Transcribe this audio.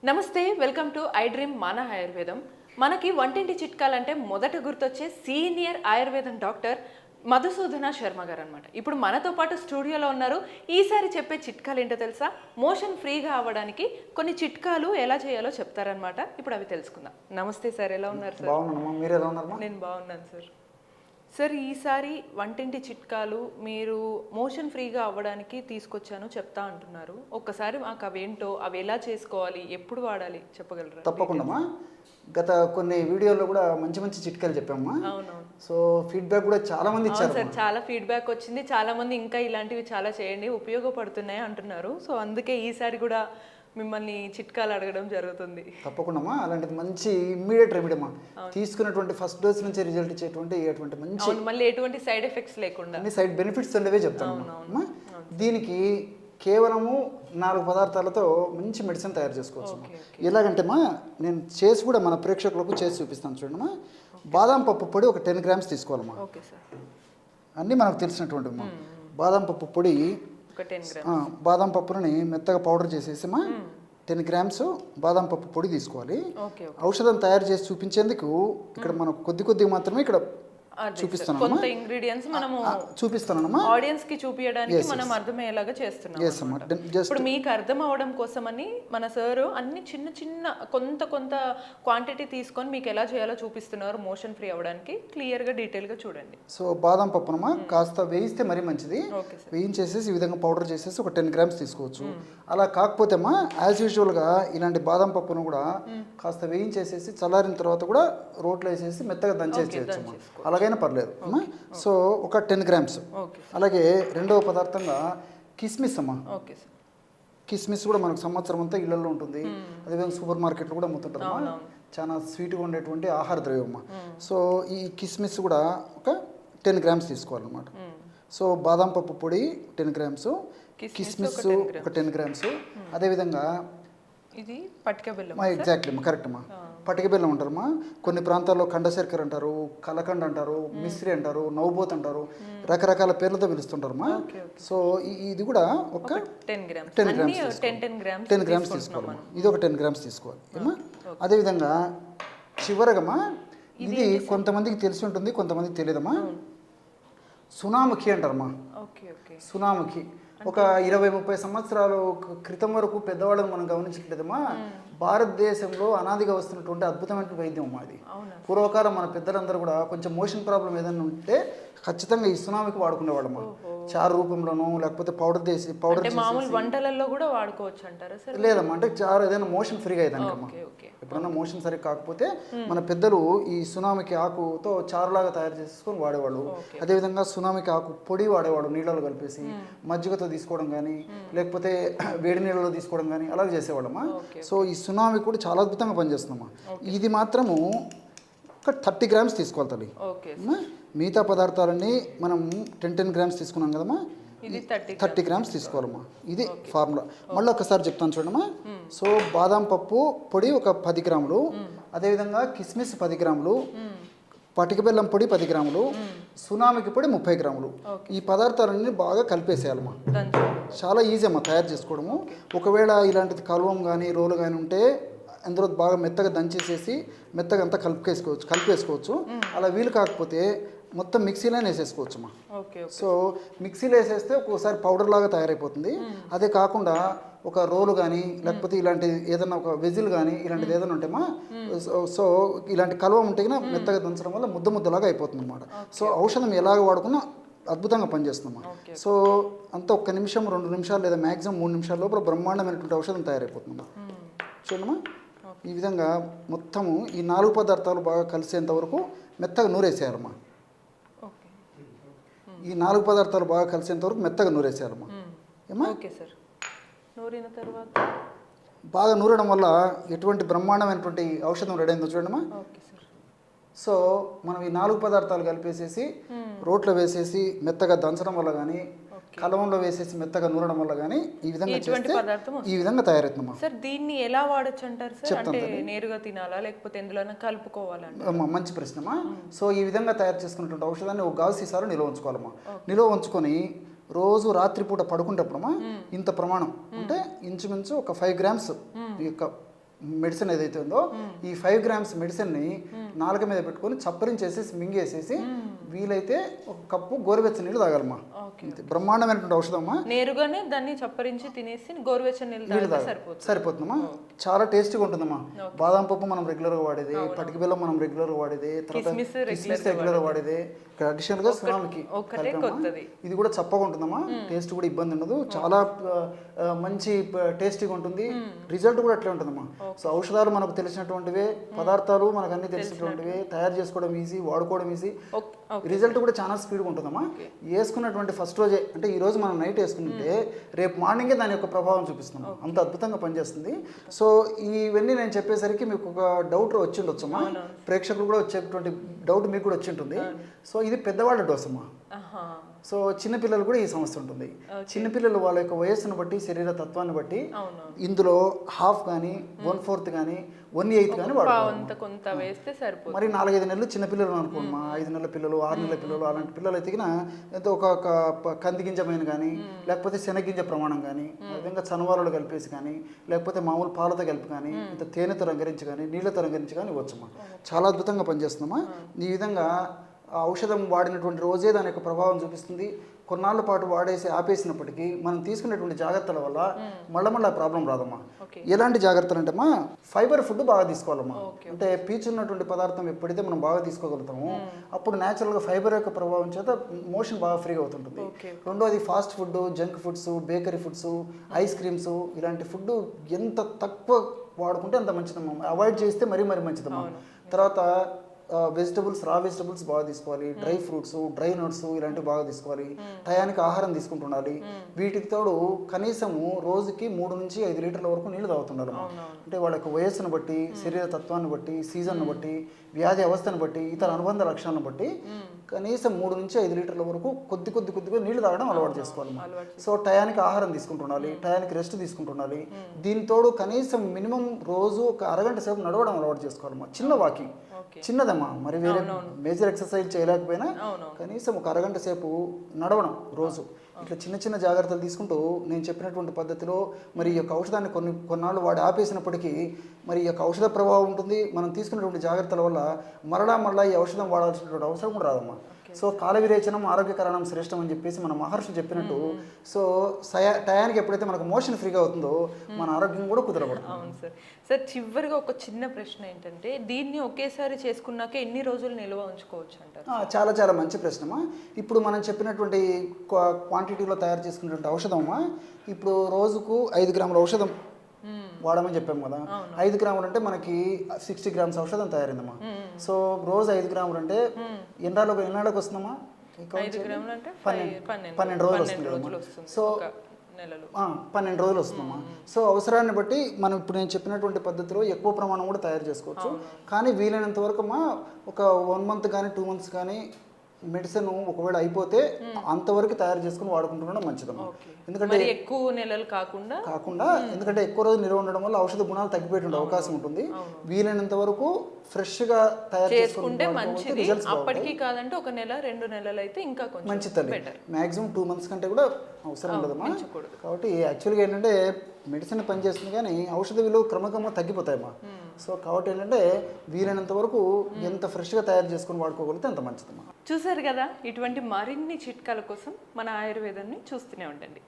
నమస్తే, welcome to I dream మన ఆయుర్వేదం. మనకి వంటింటి చిట్కాలంటే మొదట గుర్తొచ్చే సీనియర్ ఆయుర్వేదం డాక్టర్ మధుసూదన శర్మ గారు అనమాట. ఇప్పుడు మనతో పాటు స్టూడియోలో ఉన్నారు. ఈసారి చెప్పే చిట్కాలు ఏంటో తెలుసా? మోషన్ ఫ్రీగా అవ్వడానికి కొన్ని చిట్కాలు ఎలా చేయాలో చెప్తారనమాట. ఇప్పుడు అవి తెలుసుకుందాం. నమస్తే సార్, ఎలా ఉన్నారు సార్? బాగున్నాను. మీరు ఎలా ఉన్నారు? నేను బాగున్నాను సార్. సార్, ఈసారి వంటింటి చిట్కాలు మీరు మోషన్ ఫ్రీగా అవ్వడానికి తీసుకొచ్చాను చెప్తా అంటున్నారు. ఒక్కసారి మాకు అవేంటో, అవి ఎలా చేసుకోవాలి, ఎప్పుడు వాడాలి చెప్పగలరా? తప్పకుండా. గత కొన్ని వీడియోల్లో కూడా మంచి మంచి చిట్కాలు చెప్పామా. అవునవును. సో ఫీడ్బ్యాక్ కూడా చాలా మంది ఇచ్చారు సార్. చాలా ఫీడ్బ్యాక్ వచ్చింది. చాలా మంది ఇంకా ఇలాంటివి చాలా చేయండి, ఉపయోగపడుతున్నాయి అంటున్నారు. సో అందుకే ఈసారి కూడా మిమ్మల్ని చిట్కాలు అడగడం జరుగుతుంది. తప్పకుండా. అలాంటిది మంచి ఇమ్మీడియట్ రెమెడీ అమ్మా. తీసుకున్నటువంటి ఫస్ట్ డోస్ నుంచి రిజల్ట్ ఇచ్చేటువంటి మంచి, మళ్ళీ ఎటువంటి సైడ్ ఎఫెక్ట్స్ లేకుండా అన్ని సైడ్ బెనిఫిట్స్ ఉండేవే చెప్తాను. దీనికి కేవలము 4 పదార్థాలతో మంచి మెడిసిన్ తయారు చేసుకోవచ్చు. ఎలాగంటే నేను చేసి కూడా మన ప్రేక్షకులకు చేసి చూపిస్తాను చూడమ్మా. బాదం పప్పు పొడి ఒక 10 గ్రామ్స్ తీసుకోవాలమ్మా. అన్నీ మనకు తెలిసినటువంటి బాదం పప్పు పొడి, బాదం పప్పుని మెత్తగా పౌడర్ చేసేసి 10 గ్రామ్స్ బాదం పప్పు పొడి తీసుకోవాలి. ఔషధం తయారు చేసి చూపించేందుకు ఇక్కడ మనం కొద్దిగా మాత్రమే ఇక్కడ చూపిస్తాను. ఇంగ్రీడియంట్స్ మనము చూపిస్తానమ్మా. ఆడియన్స్ కి చూపించడానికి మనం అర్థమయ్యేలాగా చేస్తున్నాం. ఇప్పుడు మీకు అర్థం అవడం కోసమని మన సార్ అన్ని చిన్న చిన్న కొంత క్వాంటిటీ తీసుకొని మీకు ఎలా చేయాలో చూపిస్తున్నారు. మోషన్ ఫ్రీ అవ్వడానికి క్లియర్ గా డీటెయిల్ గా చూడండి. సో బాదం పప్పునమ్మా కాస్త వేయిస్తే మరీ మంచిది. వేయించేసేసి ఈ విధంగా పౌడర్ చేసేసి ఒక 10 గ్రామ్స్ తీసుకోవచ్చు. అలా కాకపోతే యాజ్ యూజువల్ గా ఇలాంటి బాదం పప్పును కూడా కాస్త వేయించేసేసి చల్లారిన తర్వాత కూడా రోట్లో వేసేసి మెత్తగా దంచేసి చేయొచ్చు. అలాగైనా పర్లేదు. సో ఒక 10 గ్రామ్స్. అలాగే రెండవ పదార్థంగా కిస్మిస్ అమ్మా. కిస్మిస్ కూడా మనకు సంవత్సరం అంతా ఇళ్లలో ఉంటుంది. అదేవిధంగా సూపర్ మార్కెట్లో కూడా అమ్ముతుంటారు. చాలా స్వీట్గా ఉండేటువంటి ఆహార ద్రవ్యం అమ్మా. సో ఈ కిస్మిస్ కూడా ఒక 10 గ్రామ్స్ తీసుకోవాలన్నమాట. సో బాదం పప్పు పొడి 10 గ్రామ్స్, కిస్మిస్ ఒక 10 గ్రామ్స్. అదేవిధంగా ఇది పటిక బెల్లం. ఎగ్జాక్ట్లీ అమ్మా, కరెక్ట్ అమ్మా. పటిక బెల్లం అంటారమ్మా. కొన్ని ప్రాంతాల్లో కండశర్కర అంటారు, కలకండ అంటారు, మిశ్రి అంటారు, నవ్వుబోత్ అంటారు, రకరకాల పేర్లతో పిలుస్తుంటారమ్మా. సో ఇది కూడా ఒక 10 గ్రామ్స్ తీసుకోవాలమ్మా. ఇది ఒక 10 గ్రామ్స్ తీసుకోవాలి ఏమా. అదేవిధంగా చివరగమ్మా, ఇది కొంతమందికి తెలిసి ఉంటుంది, కొంతమందికి తెలియదమ్మా. సునాముఖి అంటారమ్మా. సునాముఖి ఒక 20-30 సంవత్సరాల క్రితం వరకు పెద్దవాళ్ళని మనం గమనించట్లేదమ్మా. భారతదేశంలో అనాదిగా వస్తున్నటువంటి అద్భుతమైన వైద్యం అమ్మా ఇది. పూర్వకాలం మన పెద్దలందరూ కూడా కొంచెం మోషన్ ప్రాబ్లం ఏదైనా ఉంటే ఖచ్చితంగా ఈ సునామికి వాడుకునేవాళ్ళమ్మా. చారు రూపంలోనూ లేకపోతే పౌడర్ మామూలు వంటలలో కూడా వాడుకోవచ్చు అంటారా సార్? లేదమ్మా, అంటే చారు ఏదైనా మోషన్ ఫ్రీగా అయ్యేదానికమ్మా. ఎప్పుడన్నా మోషన్ సరిగ్గా కాకపోతే మన పెద్దలు ఈ సునామికి ఆకుతో చారులాగా తయారు చేసుకొని వాడేవాళ్ళు. అదేవిధంగా సునామికి ఆకు పొడి వాడేవాడు, నీళ్ళలో కలిపేసి మజ్జిగతో తీసుకోవడం కానీ లేకపోతే వేడి నీళ్ళలో తీసుకోవడం కానీ అలాగే చేసేవాళ్ళమ్మా. సో ఈ సునామి కూడా చాలా అద్భుతంగా పనిచేస్తుందమ్మా. ఇది మాత్రము ఒక 30 గ్రామ్స్ తీసుకోవాలి తల్లి. మిగతా పదార్థాలన్నీ మనం 10 గ్రామ్స్ తీసుకున్నాం కదమ్మా. 30 గ్రామ్స్ తీసుకోవాలమ్మా. ఇది ఫార్ములా. మళ్ళీ ఒకసారి చెప్తాను చూడమ్మా. సో బాదం పప్పు పొడి ఒక 10 గ్రాములు, అదేవిధంగా కిస్మిస్ 10 గ్రాములు, పటిక బెల్లం పొడి 10 గ్రాములు, సునామికి పొడి 30 గ్రాములు. ఈ పదార్థాలన్నీ బాగా కలిపేసేయాలమ్మా. చాలా ఈజీ అమ్మా తయారు చేసుకోవడము. ఒకవేళ ఇలాంటిది కలువం కానీ రోలు కానీ ఉంటే అందులో బాగా మెత్తగా దంచేసేసి మెత్తగా అంతా కలిపేసుకోవచ్చు. అలా వీలు కాకపోతే మొత్తం మిక్సీలోనే వేసేసుకోవచ్చు అమ్మా. సో మిక్సీలో వేసేస్తే ఒక్కోసారి పౌడర్ లాగా తయారైపోతుంది. అదే కాకుండా ఒక రోలు కానీ లేకపోతే ఇలాంటి ఏదైనా ఒక వెజిల్ కానీ ఇలాంటిది ఏదైనా ఉంటేమా, సో ఇలాంటి కలువ ఉంటే మెత్తగా దంచడం వల్ల ముద్దలాగా అయిపోతుంది అనమాట. సో ఔషధం ఎలాగ వాడుకున్నా అద్భుతంగా పనిచేస్తుందమ్మా. సో అంత 1 నిమిషం 2 నిమిషాలు లేదా మ్యాక్సిమం 3 నిమిషాల లోపల బ్రహ్మాండమైనటువంటి ఔషధం తయారైపోతుందమ్మా. చూడమ్మా, ఈ విధంగా మొత్తము ఈ 4 పదార్థాలు బాగా కలిసేంత వరకు మెత్తగా నూరేసేయాలమ్మా. ఈ 4 పదార్థాలు బాగా కలిసేంత వరకు మెత్తగా నూరేసేయాలమ్మా. ఏమా నూరిన తర్వాత బాగా నూరడం వల్ల ఎటువంటి బ్రహ్మాండమైనటువంటి ఔషధం రెడీ అయిందో చూడమ్మా. సో మనం ఈ 4 పదార్థాలు కలిపేసేసి రోట్లో వేసేసి మెత్తగా దంచడం వల్ల కానీ కలవంలో వేసేసి మెత్తగా నూరడం వల్ల కానీ ఈ విధంగా చేస్తే ఈ విధంగా తయారవుతుందమ్మా. సార్, దీన్ని ఎలా వాడచ్చు అంటారు సార్? అంటే నేరుగా తినాలా లేకపోతే ఎందులోనే కలుపుకోవాలా? మంచి ప్రశ్నమా. సో ఈ విధంగా తయారు చేసుకున్నటువంటి ఔషధాన్ని ఒక గాజు సీసాలో నిల్వ ఉంచుకోవాలమ్మా. నిల్వ ఉంచుకొని రోజు రాత్రిపూట పడుకుంటప్పుడమ్మా ఇంత ప్రమాణం అంటే ఇంచుమించు ఒక 5 గ్రామ్స్ ఈ యొక్క మెడిసిన్ ఏదైతే ఉందో ఈ 5 గ్రామ్స్ మెడిసిన్ని నాలుక మీద పెట్టుకొని చప్పరించేసేసి మింగేసేసి వీలైతే ఒక కప్పు గోరువెచ్చని నీళ్ళు తాగాలమ్మా. బ్రహ్మాండమైనటువంటి ఔషధం అమ్మా. నేరుగానే దాన్ని చప్పరించి తినేసి గోరువెచ్చని నీళ్ళు తాగితే సరిపోతుందమ్మా. చాలా టేస్టీగా ఉంటుందమ్మా. బాదం పప్పు మనం రెగ్యులర్గా వాడేది, పటిక బెల్లం మనం రెగ్యులర్గా వాడేది, తర్వాత కిస్మిస్ రెగ్యులర్గా వాడేది, ఇక్కడ అడిషనల్ గా సునామికి ఇది కూడా చప్పగా ఉంటుందమ్మా. టేస్ట్ కూడా ఇబ్బంది ఉండదు, చాలా మంచి టేస్టీగా ఉంటుంది. రిజల్ట్ కూడా అట్లే ఉంటుందమ్మా. సో ఔషధాలు మనకు తెలిసినటువంటివే, పదార్థాలు మనకు అన్ని తెలిసినటువంటివే, తయారు చేసుకోవడం ఈజీ, వాడుకోవడం ఈజీ, రిజల్ట్ కూడా చాలా స్పీడ్గా ఉంటుందమ్మా. వేసుకున్నటువంటి ఫస్ట్ రోజే అంటే ఈ రోజు మనం నైట్ వేసుకుంటే రేపు మార్నింగే దాని యొక్క ప్రభావం చూపిస్తున్నాం. అంత అద్భుతంగా పనిచేస్తుంది. సో ఇవన్నీ నేను చెప్పేసరికి మీకు ఒక డౌట్ వచ్చి ఉండొచ్చమ్మా, ప్రేక్షకులు కూడా వచ్చేటువంటి డౌట్ మీకు కూడా వచ్చి ఉంటుంది. సో ఇది పెద్దవాళ్ళ డోస్ అమ్మా. సో చిన్నపిల్లలు కూడా ఈ సమస్య ఉంటుంది. చిన్నపిల్లలు వాళ్ళ యొక్క వయస్సును బట్టి, శరీర తత్వాన్ని బట్టి ఇందులో హాఫ్ కానీ 1/4 కానీ 1/8 కానీ వాడుకోవాలి. మరి 4-5 నెలలు చిన్నపిల్లలు అనుకోమ్మా, 5 నెలల పిల్లలు, 6 నెలల పిల్లలు, అలాంటి పిల్లలు అయితే ఎంతో ఒక కంది గింజమైన కానీ, లేకపోతే శనగింజ ప్రమాణం కానీ, విధంగా చనవాళ్ళు కలిపేసి కానీ, లేకపోతే మామూలు పాలతో కలిపి కానీ, ఇంత తేనెతో రంగరించి కానీ, నీళ్ళతో రంగరించి కానీ ఇవ్వచ్చమ్మా. చాలా అద్భుతంగా పనిచేస్తుందమ్మా. ఈ విధంగా ఆ ఔషధం వాడినటువంటి రోజే దాని యొక్క ప్రభావం చూపిస్తుంది. కొన్నాళ్ళ పాటు వాడేసి ఆపేసినప్పటికీ మనం తీసుకునేటువంటి జాగ్రత్తల వల్ల మళ్ళా ప్రాబ్లం రాదమ్మా. ఎలాంటి జాగ్రత్తలు అంటే అమ్మా, ఫైబర్ ఫుడ్ బాగా తీసుకోవాలమ్మా. అంటే పీచు ఉన్నటువంటి పదార్థం ఎప్పుడైతే మనం బాగా తీసుకోగలుగుతామో అప్పుడు న్యాచురల్గా ఫైబర్ యొక్క ప్రభావం చేత మోషన్ బాగా ఫ్రీగా అవుతుంటుంది. రెండోది fast food, junk foods, bakery foods, ice creams, ఇలాంటి ఫుడ్ ఎంత తక్కువ వాడుకుంటే అంత మంచిదమ్మా. అవాయిడ్ చేస్తే మరీ మంచిదమ్మా. తర్వాత వెజిటబుల్స్, రా వెజిటబుల్స్ బాగా తీసుకోవాలి, డ్రై ఫ్రూట్స్, డ్రై నట్స్ ఇలాంటివి బాగా తీసుకోవాలి, టయానికి ఆహారం తీసుకుంటుండాలి. వీటికి తోడు కనీసము రోజుకి 3 నుంచి 5 లీటర్ల వరకు నీళ్లు తాగుతుండాలి. అంటే వాళ్ళ యొక్క వయస్సును బట్టి, శరీర తత్వాన్ని బట్టి, సీజన్ను బట్టి, వ్యాధి అవస్థను బట్టి, ఇతర అనుబంధ లక్షణాలను బట్టి కనీసం 3 నుంచి 5 లీటర్ల వరకు కొద్దిగా నీళ్లు తాగడం అలవాటు చేసుకోవాలి. సో టయానికి ఆహారం తీసుకుంటుండాలి, టయానికి రెస్ట్ తీసుకుంటుండాలి. దీనితోడు కనీసం మినిమం రోజు ఒక అరగంట సేపు నడవడం అలవాటు చేసుకోవాలమ్మా. చిన్న వాకింగ్, చిన్నదమ్మా, మరి వేరే మేజర్ ఎక్సర్సైజ్ చేయలేకపోయినా కనీసం ఒక అరగంట సేపు నడవడం రోజు. ఇట్లా చిన్న జాగ్రత్తలు తీసుకుంటూ నేను చెప్పినటువంటి పద్ధతిలో మరి ఈ యొక్క ఔషధాన్ని కొన్నాళ్ళు వాడి ఆపేసినప్పటికీ మరి ఈ యొక్క ఔషధ ప్రభావం ఉంటుంది. మనం తీసుకున్నటువంటి జాగ్రత్తల వల్ల మరలా ఈ ఔషధం వాడాల్సినటువంటి అవసరం కూడా రాదమ్మా. సో కాల విరేచనం ఆరోగ్యకరణం శ్రేష్టం అని చెప్పేసి మన మహర్షులు చెప్పినట్టు, సో టయానికి ఎప్పుడైతే మనకు మోషన్ ఫ్రీగా అవుతుందో మన ఆరోగ్యం కూడా కుదరబడుతుంది. అవును సార్. సార్ చివరిగా ఒక చిన్న ప్రశ్న ఏంటంటే, దీన్ని ఒకేసారి చేసుకున్నాక ఎన్ని రోజులు నిల్వ ఉంచుకోవచ్చు అంటారు? చాలా మంచి ప్రశ్నమా. ఇప్పుడు మనం చెప్పినటువంటి క్వాంటిటీలో తయారు చేసుకున్నటువంటి ఔషధమా, ఇప్పుడు రోజుకు 5 గ్రాముల ఔషధం వాడమని చెప్పాము కదా. 5 గ్రాములు అంటే మనకి 60 గ్రామ్స్ ఔషధం తయారైందమ్మా. సో రోజు 5 గ్రాములు అంటే ఎన్నాళ్ళకి వస్తుందమ్మా? 12 రోజులు వస్తుంది కదమ్మా. సో 12 రోజులు వస్తుందమ్మా. సో అవసరాన్ని బట్టి మనం ఇప్పుడు నేను చెప్పినటువంటి పద్ధతిలో ఎక్కువ ప్రమాణం కూడా తయారు చేసుకోవచ్చు. కానీ వీలైనంత వరకు అమ్మా ఒక 1 మంత్ కానీ 2 మంత్స్ కానీ మెడిసిన్ ఒకవేళ అయిపోతే అంతవరకు తయారు చేసుకుని వాడుకుంటుండడం మంచిదమ్మా. ఎందుకంటే ఎక్కువ నెలలు కాకుండా ఎందుకంటే ఎక్కువ రోజులు నిల్వ ఉండడం వల్ల ఔషధ గుణాలు తగ్గిపోయేటువంటి అవకాశం ఉంటుంది. వీలైనంత వరకు ఫ్రెష్ గా తయారు చేసుకుంటే మంచిది. అప్పటికి కాదంటే 1 నెల 2 నెలలు అయితే ఇంకా కొంచెం మంచి తల్లి. మాక్సిమం 2 మంత్స్ కంటే కూడా అవసరం ఉండదమ్మా. కాబట్టి యాక్చువల్గా ఏంటంటే మెడిసిన్ పనిచేస్తుంది కానీ ఔషధ విలువ క్రమక్రమంగా తగ్గిపోతాయమ్మా. సో కాబట్టి ఏంటంటే వీలైనంత వరకు ఎంత ఫ్రెష్గా తయారు చేసుకుని వాడుకోగలిగితే అంత మంచిదమ్మా. చూసారు కదా, ఇటువంటి మరిన్ని చిట్కాల కోసం మన ఆయుర్వేదాన్ని చూస్తూనే ఉండండి.